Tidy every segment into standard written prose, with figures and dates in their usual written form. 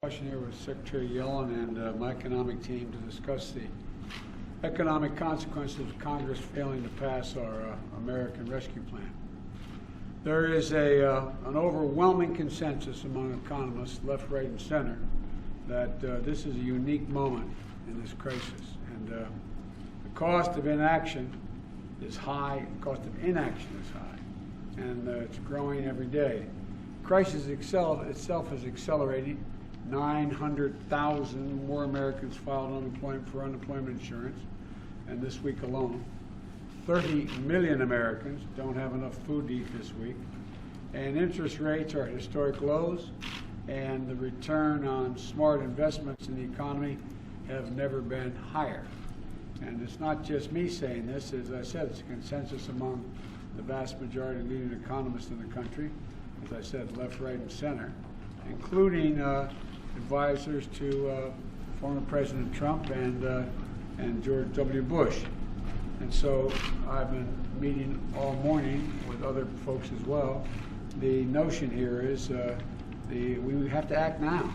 Discussion here with Secretary Yellen and my economic team to discuss the economic consequences of Congress failing to pass our American Rescue Plan. There is an overwhelming consensus among economists, left, right, and center, that this is a unique moment in this crisis. And the cost of inaction is high, the cost of inaction is high, and it's growing every day. The crisis itself is accelerating. 900,000 more Americans filed for unemployment insurance, and this week alone. 30 million Americans don't have enough food to eat this week. And interest rates are at historic lows, and the return on smart investments in the economy have never been higher. And it's not just me saying this. As I said, it's a consensus among the vast majority of leading economists in the country, as I said, left, right, and center, including advisors to former President Trump and George W. Bush. And so I've been meeting all morning with other folks as well. The notion here is we have to act now.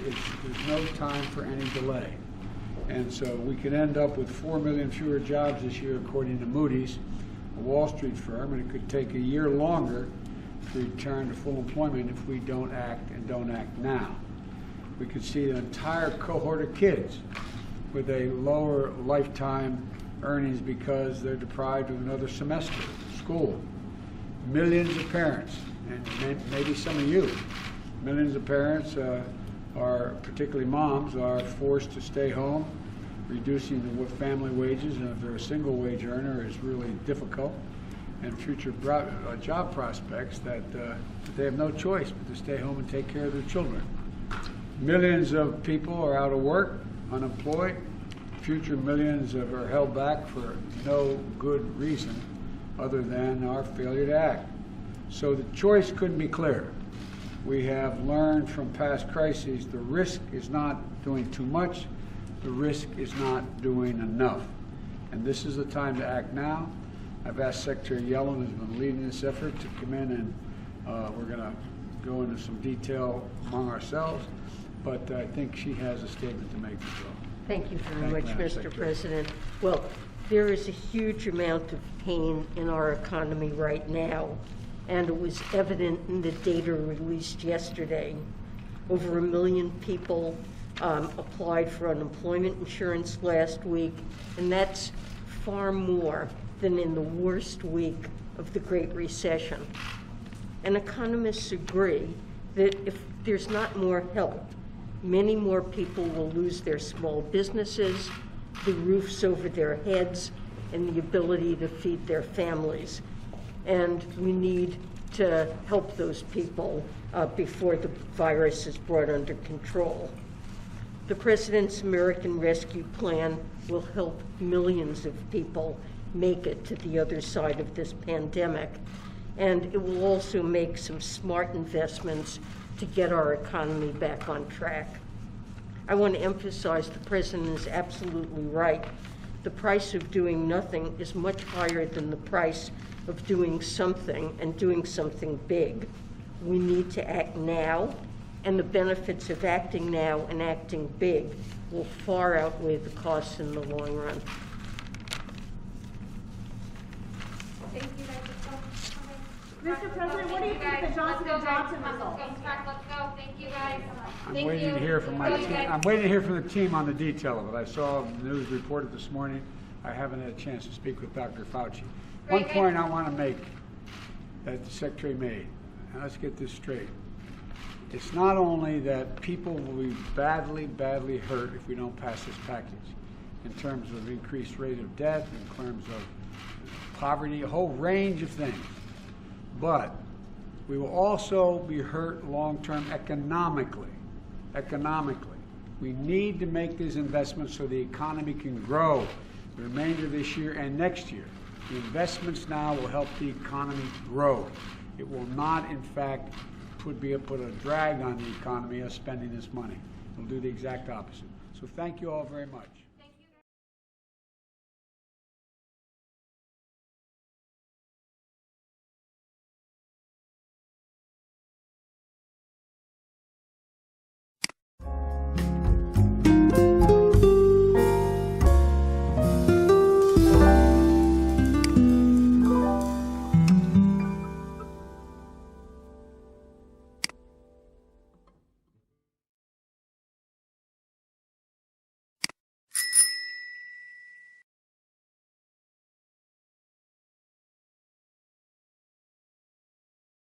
There's no time for any delay. And so we could end up with 4 million fewer jobs this year, according to Moody's, a Wall Street firm, and it could take a year longer to return to full employment if we don't act and don't act now. We could see an entire cohort of kids with a lower lifetime earnings because they're deprived of another semester of school. Millions of parents, and maybe some of you, millions of parents are, particularly moms, are forced to stay home, reducing the family wages, and if they're a single wage earner, it's really difficult, and future job prospects that they have no choice but to stay home and take care of their children. Millions of people are out of work, unemployed. Future millions are held back for no good reason other than our failure to act. So the choice couldn't be clearer. We have learned from past crises the risk is not doing too much, the risk is not doing enough. And this is the time to act now. I've asked Secretary Yellen, who's been leading this effort, to come in and we're going to go into some detail among ourselves, but I think she has a statement to make as well. Thank you very much, Mr. President. Well, there is a huge amount of pain in our economy right now, and it was evident in the data released yesterday. Over 1 million people applied for unemployment insurance last week, and that's far more than in the worst week of the Great Recession. And economists agree that if there's not more help, many more people will lose their small businesses, the roofs over their heads, and the ability to feed their families. And we need to help those people before the virus is brought under control. The President's American Rescue Plan will help millions of people make it to the other side of this pandemic. And it will also make some smart investments to get our economy back on track. I want to emphasize the President is absolutely right. The price of doing nothing is much higher than the price of doing something, and doing something big. We need to act now, and the benefits of acting now and acting big will far outweigh the costs in the long run. Thank you guys. Mr. President, what do you think of the Johnson & Johnson results? Let's go. Thank you guys. I'm waiting to hear from my team. I'm waiting to hear from the team on the detail of it. I saw the news reported this morning. I haven't had a chance to speak with Dr. Fauci. One point I want to make that the Secretary made, and let's get this straight. It's not only that people will be badly, badly hurt if we don't pass this package, in terms of increased rate of death, in terms of poverty, a whole range of things. But we will also be hurt long-term economically. Economically. We need to make these investments so the economy can grow the remainder of this year and next year. The investments now will help the economy grow. It will not, in fact, put a drag on the economy of spending this money. It will do the exact opposite. So thank you all very much.